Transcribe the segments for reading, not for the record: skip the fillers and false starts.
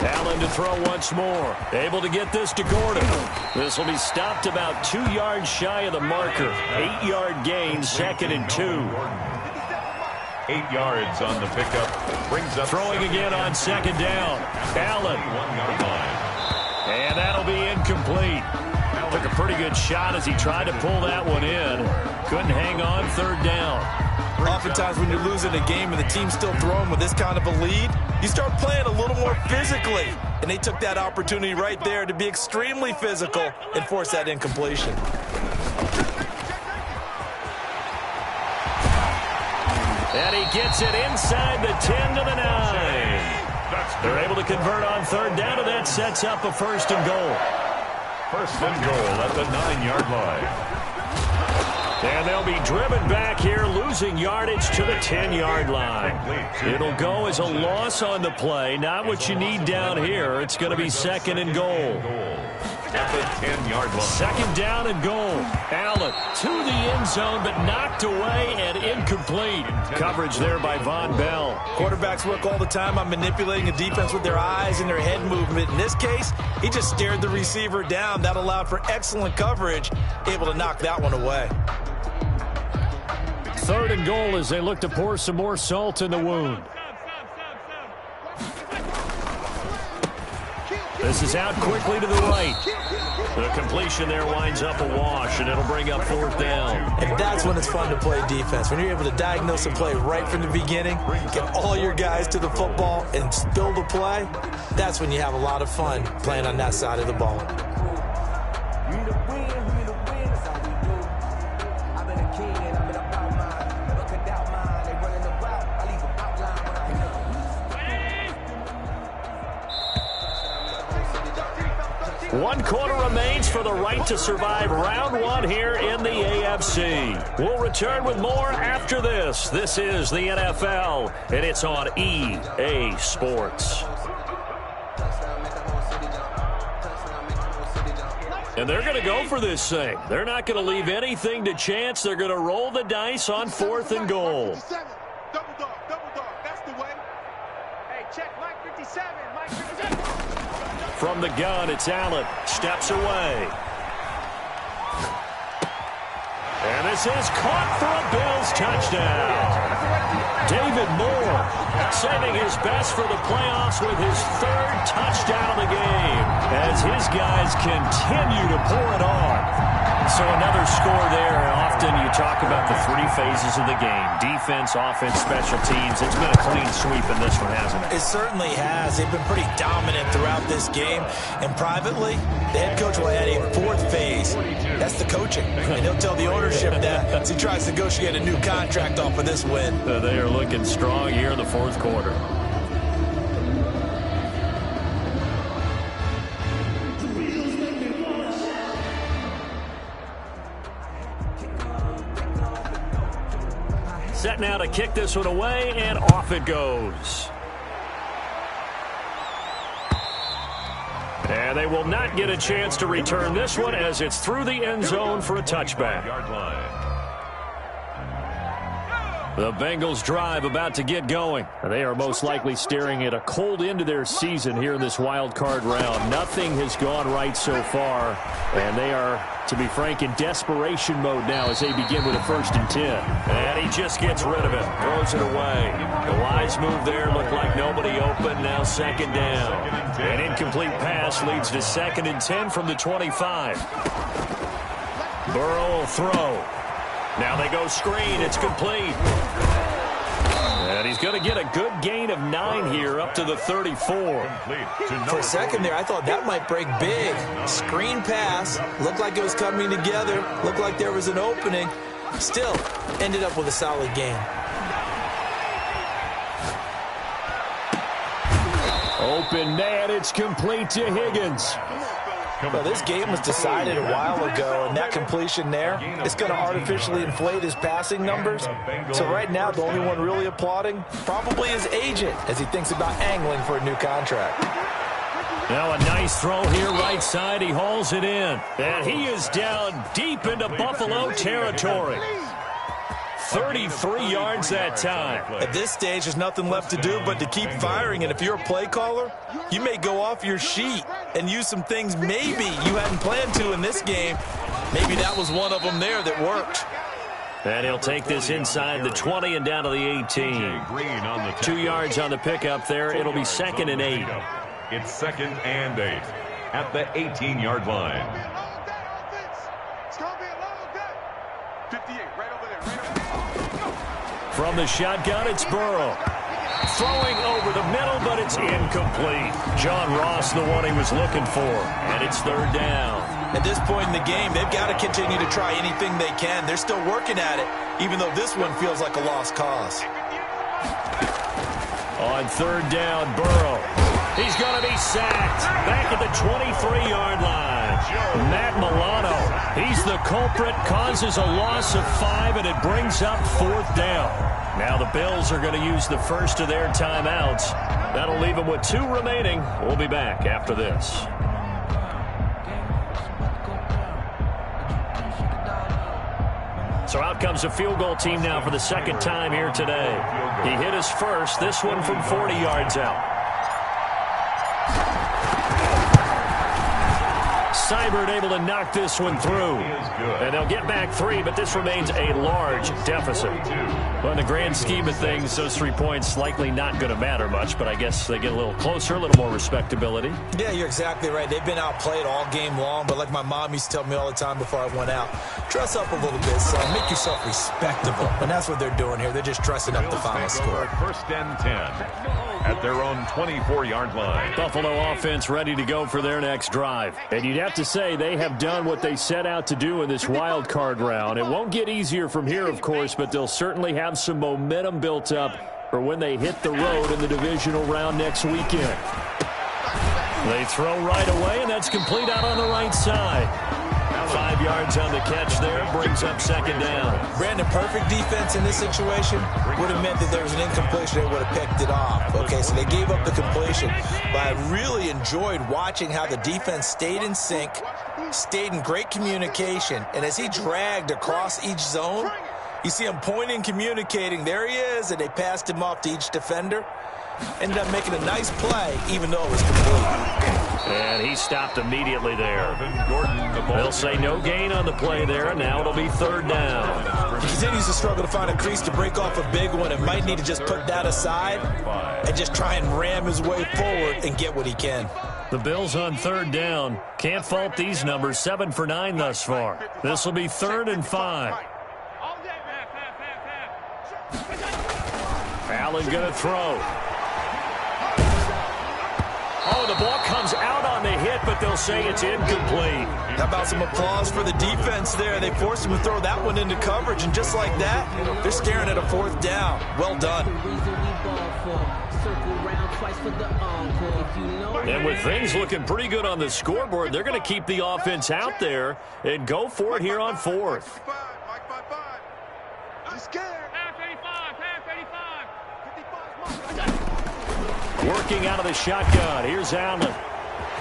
Allen to throw once more. Able to get this to Gordon. This will be stopped about 2 yards shy of the marker. 8-yard gain, 2nd and 2. 8 yards on the pickup. Brings up throwing again on 2nd down. Allen. 1-yard line. And that'll be incomplete. Took a pretty good shot as he tried to pull that one in. Couldn't hang on 3rd down. Oftentimes when you're losing a game and the team's still throwing with this kind of a lead, you start playing a little more physically. And they took that opportunity right there to be extremely physical and force that incompletion. And he gets it inside the 10 to the 9. They're able to convert on 3rd down, and that sets up a 1st and goal. 1st and goal at the 9-yard line. And they'll be driven back here, losing yardage to the 10-yard line. It'll go as a loss on the play. Not what you need down here. It's going to be 2nd and goal. At the 10-yard line. 2nd down and goal. Allen to the end zone, but knocked away and incomplete. Coverage there by Von Bell. Quarterbacks work all the time on manipulating a defense with their eyes and their head movement. In this case, he just stared the receiver down. That allowed for excellent coverage, able to knock that one away. 3rd and goal as they look to pour some more salt in the wound. This is out quickly to the right. The completion there winds up a wash, and it'll bring up 4th down. And that's when it's fun to play defense. When you're able to diagnose a play right from the beginning, get all your guys to the football, and spill the play, that's when you have a lot of fun playing on that side of the ball. One quarter remains for the right to survive round 1 here in the AFC. We'll return with more after this. This is the NFL, and it's on EA Sports. And they're going to go for this thing. They're not going to leave anything to chance. They're going to roll the dice on 4th and goal. Double dog. That's the way. Hey, check Mike 57. Mike 57. From the gun, it's Allen. Steps away. And this is caught for a Bills touchdown. David Moore saving his best for the playoffs with his 3rd touchdown of the game as his guys continue to pour it on. So another score there. Often you talk about the 3 phases of the game. Defense, offense, special teams. It's been a clean sweep in this one, hasn't it? It certainly has. They've been pretty dominant throughout this game. And privately, the head coach will add a 4th phase. That's the coaching. And he'll tell the ownership that as he tries to negotiate a new contract off of this win. They are looking strong here in the 4th quarter. Set now to kick this one away, and off it goes. And they will not get a chance to return this one as it's through the end zone for a touchback. The Bengals drive about to get going. They are most likely staring at a cold end to their season here in this wild card round. Nothing has gone right so far, and they are, to be frank, in desperation mode now as they begin with a 1st and 10. And he just gets rid of it, throws it away. The wise move there, looked like nobody open, now 2nd down. An incomplete pass leads to 2nd and 10 from the 25. Burrow will throw. Now they go screen. It's complete. And he's going to get a good gain of 9 here up to the 34. For a second there, I thought that might break big. Screen pass. Looked like it was coming together. Looked like there was an opening. Still, ended up with a solid gain. Open man. It's complete to Higgins. Well, this game was decided a while ago, and that completion there, it's going to artificially inflate his passing numbers. So right now, the only one really applauding probably his agent as he thinks about angling for a new contract. Now a nice throw here right side. He hauls it in. And he is down deep into Buffalo territory. 33 yards that time. At this stage, there's nothing left to do but to keep firing. And if you're a play caller, you may go off your sheet and use some things maybe you hadn't planned to in this game. Maybe that was one of them there that worked. And he'll take this inside the 20 and down to the 18. 2 yards on the pickup there. It'll be 2nd and 8. It's 2nd and 8 at the 18-yard line. From the shotgun, it's Burrow. Throwing over the middle, but it's incomplete. John Ross, the one he was looking for. And it's 3rd down. At this point in the game, they've got to continue to try anything they can. They're still working at it, even though this one feels like a lost cause. On 3rd down, Burrow. He's going to be sacked. Back at the 23-yard line. Matt Milano. He's the culprit, causes a loss of 5, and it brings up 4th down. Now the Bills are going to use the first of their timeouts. That'll leave them with 2 remaining. We'll be back after this. So out comes a field goal team now for the 2nd time here today. He hit his first, this one from 40 yards out. Seibert able to knock this one through. And they'll get back 3, but this remains a large deficit. Well, in the grand scheme of things, those 3 points likely not going to matter much, but I guess they get a little closer, a little more respectability. Yeah, you're exactly right. They've been outplayed all game long, but like my mom used to tell me all the time before I went out, dress up a little bit, son. Make yourself respectable. And that's what they're doing here. They're just dressing up the final score. 1st and 10 at their own 24-yard line. Buffalo offense ready to go for their next drive. And you'd have to say they have done what they set out to do in this wild card round. It won't get easier from here, of course, but they'll certainly have some momentum built up for when they hit the road in the divisional round next weekend. They throw right away, and that's complete out on the right side. 5 yards on the catch there, brings up 2nd down. Brandon, perfect defense in this situation would have meant that there was an incompletion. They would have picked it off. Okay, so they gave up the completion. But I really enjoyed watching how the defense stayed in sync, stayed in great communication, and as he dragged across each zone, you see him pointing, communicating. There he is, and they passed him off to each defender. Ended up making a nice play, even though it was complete. And he stopped immediately there. They'll say no gain on the play there, and now it'll be 3rd down. He continues to struggle to find a crease to break off a big one and might need to just put that aside and just try and ram his way forward and get what he can. The Bills on 3rd down. Can't fault these numbers. 7 for 9 thus far. This will be 3rd and 5. Allen going to throw. Oh, the ball comes out on the hit, but they'll say it's incomplete. How about some applause for the defense there? They forced him to throw that one into coverage, and just like that, they're staring at a 4th down. Well done. And with things looking pretty good on the scoreboard, they're going to keep the offense out there and go for it here on 4th. Working out of the shotgun. Here's Allen.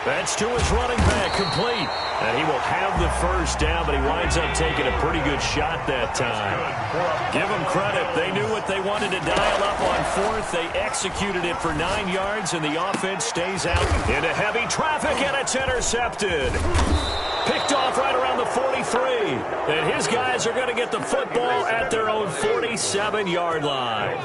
That's to his running back, complete. And he will have the 1st down, but he winds up taking a pretty good shot that time. Give them credit. They knew what they wanted to dial up on 4th. They executed it for 9 yards, and the offense stays out into heavy traffic, and it's intercepted. Picked off right around the 43. And his guys are going to get the football at their own 47-yard line.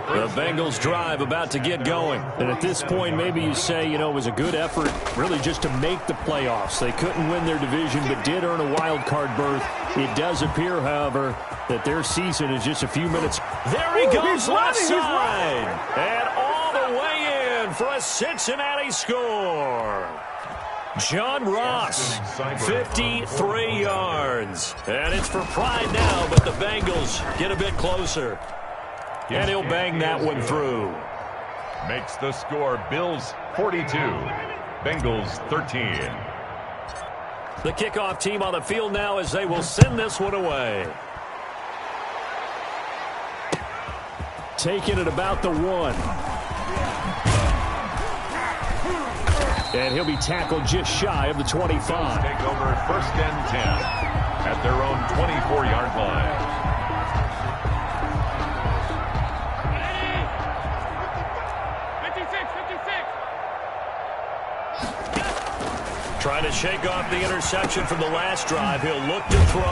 The Bengals drive about to get going. And at this point, maybe you say, you know, it was a good effort really just to make the playoffs. They couldn't win their division but did earn a wild card berth. It does appear, however, that their season is just a few minutes. There he goes, left side. And all the way in for a Cincinnati score. John Ross, 53 yards. And it's for pride now, but the Bengals get a bit closer. And he'll bang that one through. Makes the score Bills 42, Bengals 13. The kickoff team on the field now as they will send this one away. Taking it about the 1. And he'll be tackled just shy of the 25. Take over 1st and 10 at their own 24-yard line. Trying to shake off the interception from the last drive. He'll look to throw.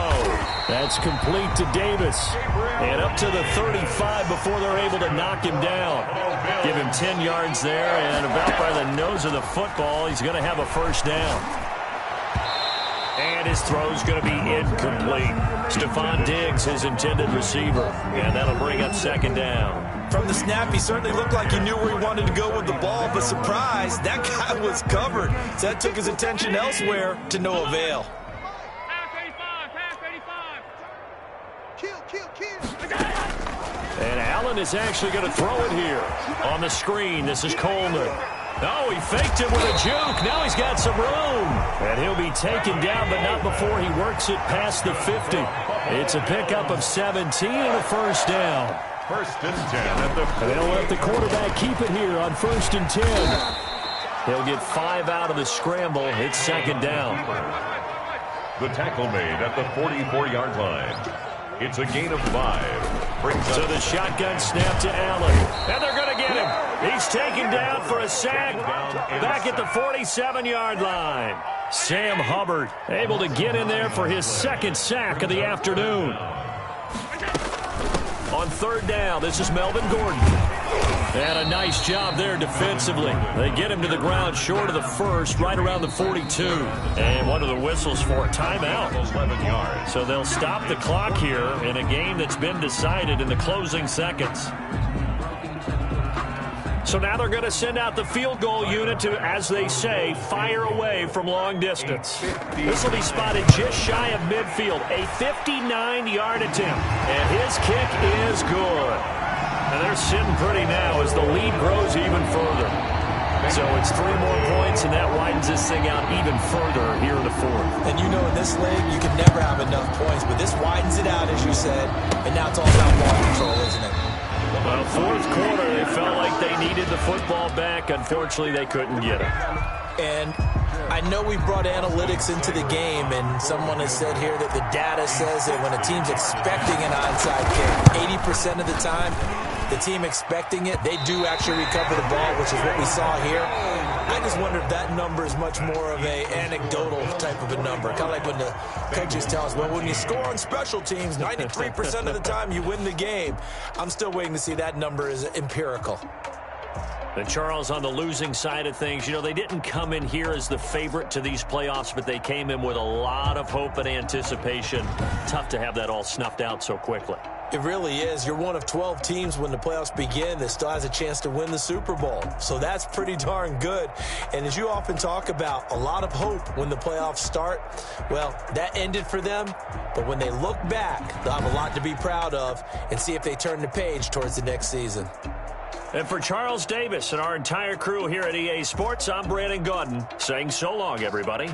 That's complete to Davis. And up to the 35 before they're able to knock him down. Give him 10 yards there, and about by the nose of the football, he's going to have a first down. And his throw's going to be incomplete. Stephon Diggs, his intended receiver. And that'll bring up second down. From the snap, he certainly looked like he knew where he wanted to go with the ball, but surprise, that guy was covered. So that took his attention elsewhere to no avail. Pass 35. Kill. And Allen is actually going to throw it here. On the screen, this is Coleman. Oh, he faked it with a juke. Now he's got some room. And he'll be taken down, but not before he works it past the 50. It's a pickup of 17 and a first down. First and 10 at the 40. They'll let the quarterback keep it here on first and 10. He'll get 5 out of the scramble. It's second down. The tackle made at the 44-yard line. It's a gain of 5. Brings So up the shotgun snap to Allen. And they're going to get him. He's taken down for a sack back at the 47-yard line. Sam Hubbard able to get in there for his second sack of the afternoon. On third down, this is Melvin Gordon. And a nice job there defensively. They get him to the ground short of the first, right around the 42. And one of the whistles for a timeout. 11 yards. So they'll stop the clock here in a game that's been decided in the closing seconds. So now they're going to send out the field goal unit to, as they say, fire away from long distance. This will be spotted just shy of midfield. A 59-yard attempt. And his kick is good. And they're sitting pretty now as the lead grows even further. So it's 3 more points, and that widens this thing out even further here in the fourth. And you know in this league, you can never have enough points, but this widens it out, as you said, and now it's all about ball control, isn't it? Well, fourth quarter, they felt like they needed the football back. Unfortunately, they couldn't get it. And I know we brought analytics into the game, and someone has said here that the data says that when a team's expecting an onside kick, 80% of the time, the team expecting it, they do actually recover the ball, which is what we saw here. I just wonder if that number is much more of a anecdotal type of a number. Kind of like when the coaches tell us, well, when you score on special teams, 93% of the time you win the game. I'm still waiting to see that number is empirical. And Charles, on the losing side of things, you know, they didn't come in here as the favorite to these playoffs, but they came in with a lot of hope and anticipation. Tough to have that all snuffed out so quickly. It really is. You're one of 12 teams when the playoffs begin that still has a chance to win the Super Bowl. So that's pretty darn good. And as you often talk about, a lot of hope when the playoffs start. Well, that ended for them. But when they look back, they'll have a lot to be proud of and see if they turn the page towards the next season. And for Charles Davis and our entire crew here at EA Sports, I'm Brandon Gaudin saying so long, everybody.